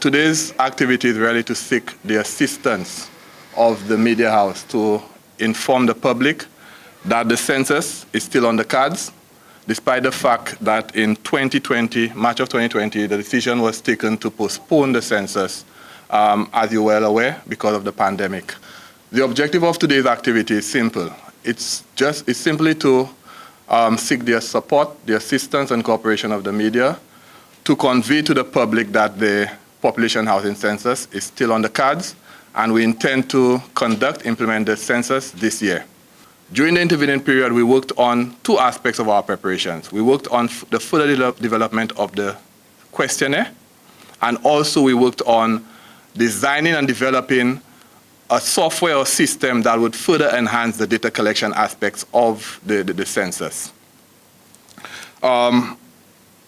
Today's activity is really to seek the assistance of the media house to inform the public that the census is still on the cards, despite the fact that in 2020, March of 2020, the decision was taken to postpone the census, as you're well aware, because of the pandemic. The objective of today's activity is simple. It's simply to seek the support, the assistance and cooperation of the media to convey to the public that the population housing census is still on the cards, and we intend to implement the census this year. During the intervening period, we worked on two aspects of our preparations. We worked on the further development of the questionnaire, and also we worked on designing and developing a software or system that would further enhance the data collection aspects of the census.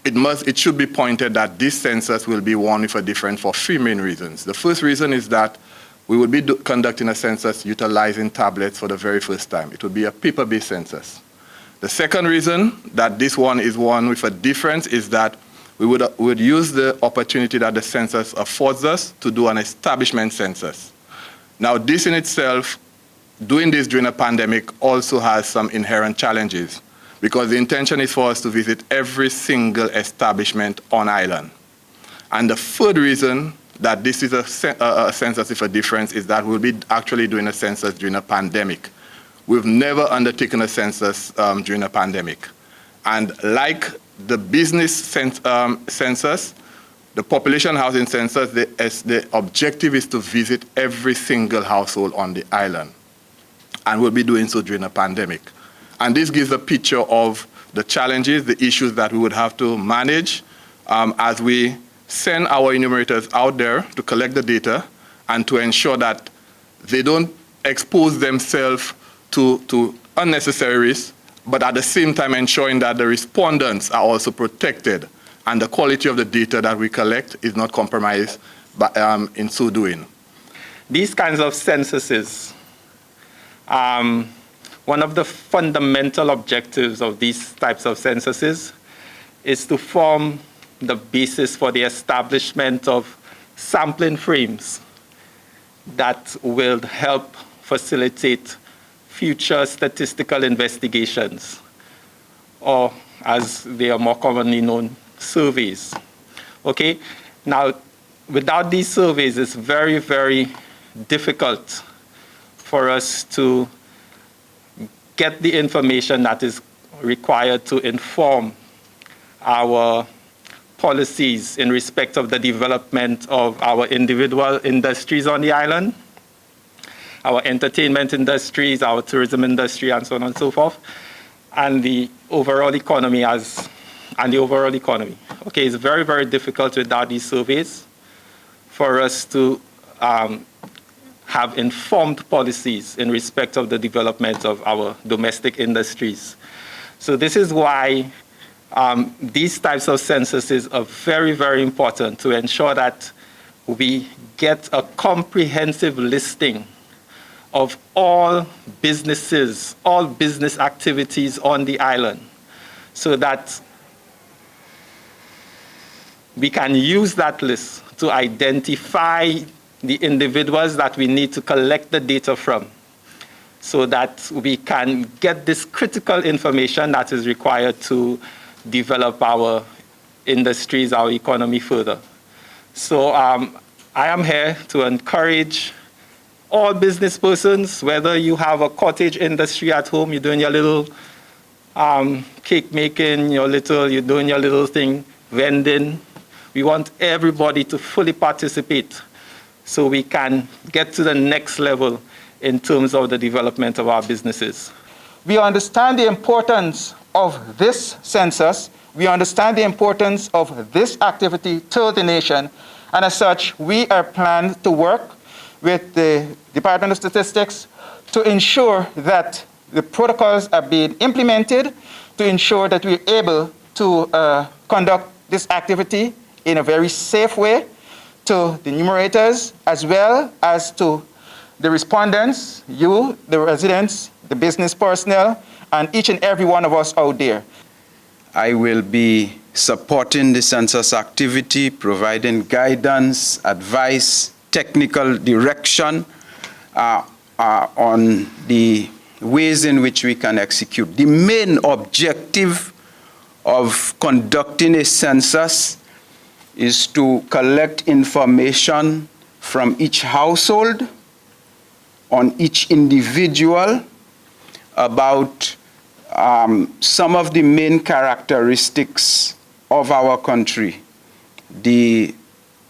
It should be pointed that this census will be one with a difference for three main reasons. The first reason is that we will be conducting a census utilizing tablets for the very first time. It will be a paper-based census. The second reason that this one is one with a difference is that we would use the opportunity that the census affords us to do an establishment census. Now, this in itself, doing this during a pandemic also has some inherent challenges, because the intention is for us to visit every single establishment on island. And the third reason that this is a census with a difference is that we'll be actually doing a census during a pandemic. We've never undertaken a census during a pandemic. And like the business census, the population housing census, the objective is to visit every single household on the island. And we'll be doing so during a pandemic. And this gives a picture of the challenges, the issues that we would have to manage as we send our enumerators out there to collect the data and to ensure that they don't expose themselves to unnecessary risks, but at the same time ensuring that the respondents are also protected and the quality of the data that we collect is not compromised in so doing. These kinds of censuses, one of the fundamental objectives of these types of censuses is to form the basis for the establishment of sampling frames that will help facilitate future statistical investigations, or as they are more commonly known, surveys. Okay? Now, without these surveys, it's very, very difficult for us to get the information that is required to inform our policies in respect of the development of our individual industries on the island, our entertainment industries, our tourism industry, and so on and so forth, and the overall economy Okay, it's very, very difficult without these surveys for us to have informed policies in respect of the development of our domestic industries. So this is why these types of censuses are very, very important to ensure that we get a comprehensive listing of all businesses, all business activities on the island, so that we can use that list to identify the individuals that we need to collect the data from, so that we can get this critical information that is required to develop our industries, our economy further. So I am here to encourage all business persons, whether you have a cottage industry at home, you're doing your little cake making, you're doing your little thing, vending. We want everybody to fully participate so we can get to the next level in terms of the development of our businesses. We understand the importance of this census. We understand the importance of this activity to the nation. And as such, we are planned to work with the Department of Statistics to ensure that the protocols are being implemented, to ensure that we're able to conduct this activity in a very safe way to the enumerators, as well as to the respondents, you, the residents, the business personnel, and each and every one of us out there. I will be supporting the census activity, providing guidance, advice, technical direction on the ways in which we can execute. The main objective of conducting a census is to collect information from each household, on each individual, about some of the main characteristics of our country. The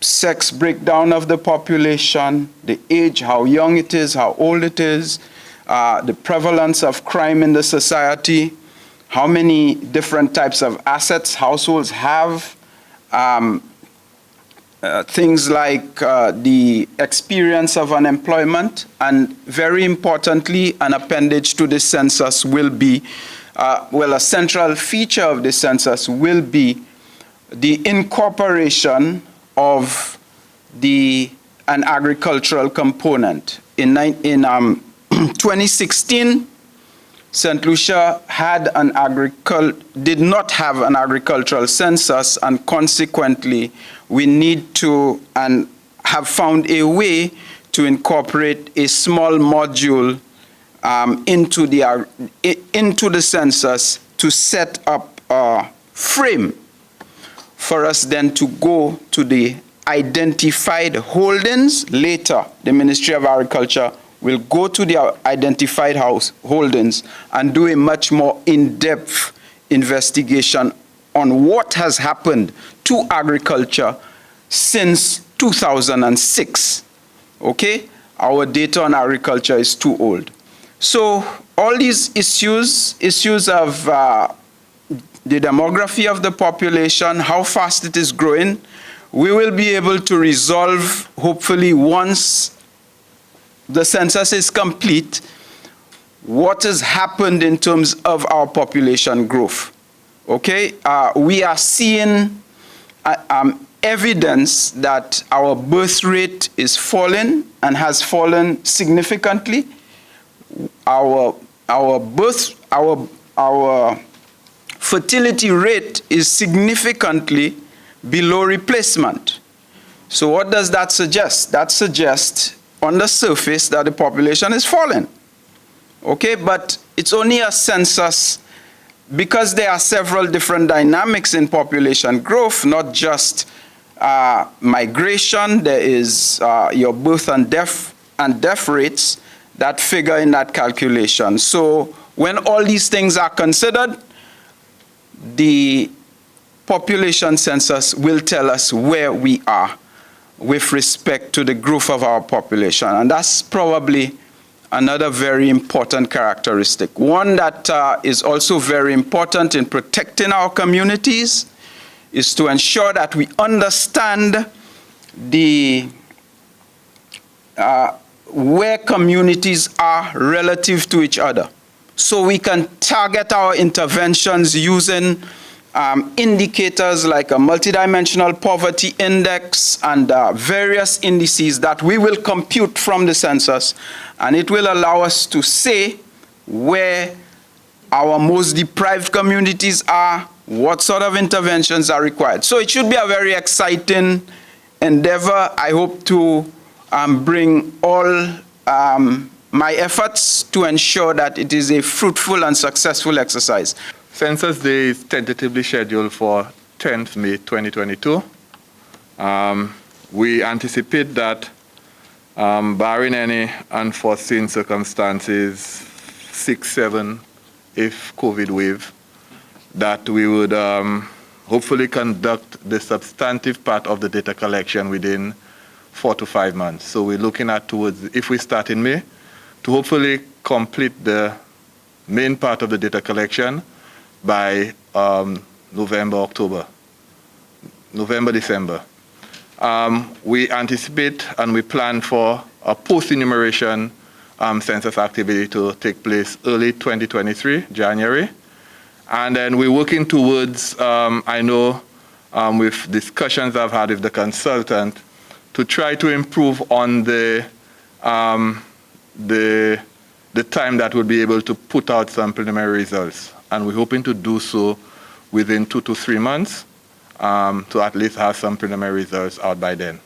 sex breakdown of the population, the age, how young it is, how old it is, the prevalence of crime in the society, how many different types of assets households have, things like the experience of unemployment, and very importantly, an appendage to the census will be, a central feature of the census will be the incorporation of an agricultural component. In 2016, Saint Lucia did not have an agricultural census, and consequently, we need to and have found a way to incorporate a small module into the census to set up a frame for us then to go to the identified holdings. Later, the Ministry of Agriculture will go to the identified holdings and do a much more in-depth investigation on what has happened to agriculture since 2006. Okay? Our data on agriculture is too old. So all these issues of the demography of the population, how fast it is growing, we will be able to resolve, hopefully, once the census is complete, what has happened in terms of our population growth. Okay? We are seeing evidence that our birth rate is falling and has fallen significantly. Our fertility rate is significantly below replacement. So what does that suggest? That suggests on the surface that the population is falling. Okay, but it's only a census because there are several different dynamics in population growth, not just migration. There is your birth and death rates that figure in that calculation. So when all these things are considered, the population census will tell us where we are with respect to the growth of our population. And that's probably another very important characteristic. One that is also very important in protecting our communities is to ensure that we understand where communities are relative to each other. So we can target our interventions using indicators like a multidimensional poverty index and various indices that we will compute from the census, and it will allow us to say where our most deprived communities are, what sort of interventions are required. So it should be a very exciting endeavor. I hope to bring all my efforts to ensure that it is a fruitful and successful exercise. Census Day is tentatively scheduled for 10th May 2022. We anticipate that, barring any unforeseen circumstances, 6, 7, if COVID wave, that we would hopefully conduct the substantive part of the data collection within 4 to 5 months. So we're looking at towards, if we start in May, to hopefully complete the main part of the data collection by November, December. We anticipate and we plan for a post-enumeration census activity to take place early 2023, January. And then we're working towards, I know with discussions I've had with the consultant, to try to improve on the time that we'll be able to put out some preliminary results. And we're hoping to do so within 2 to 3 months. to at least have some preliminary results out by then.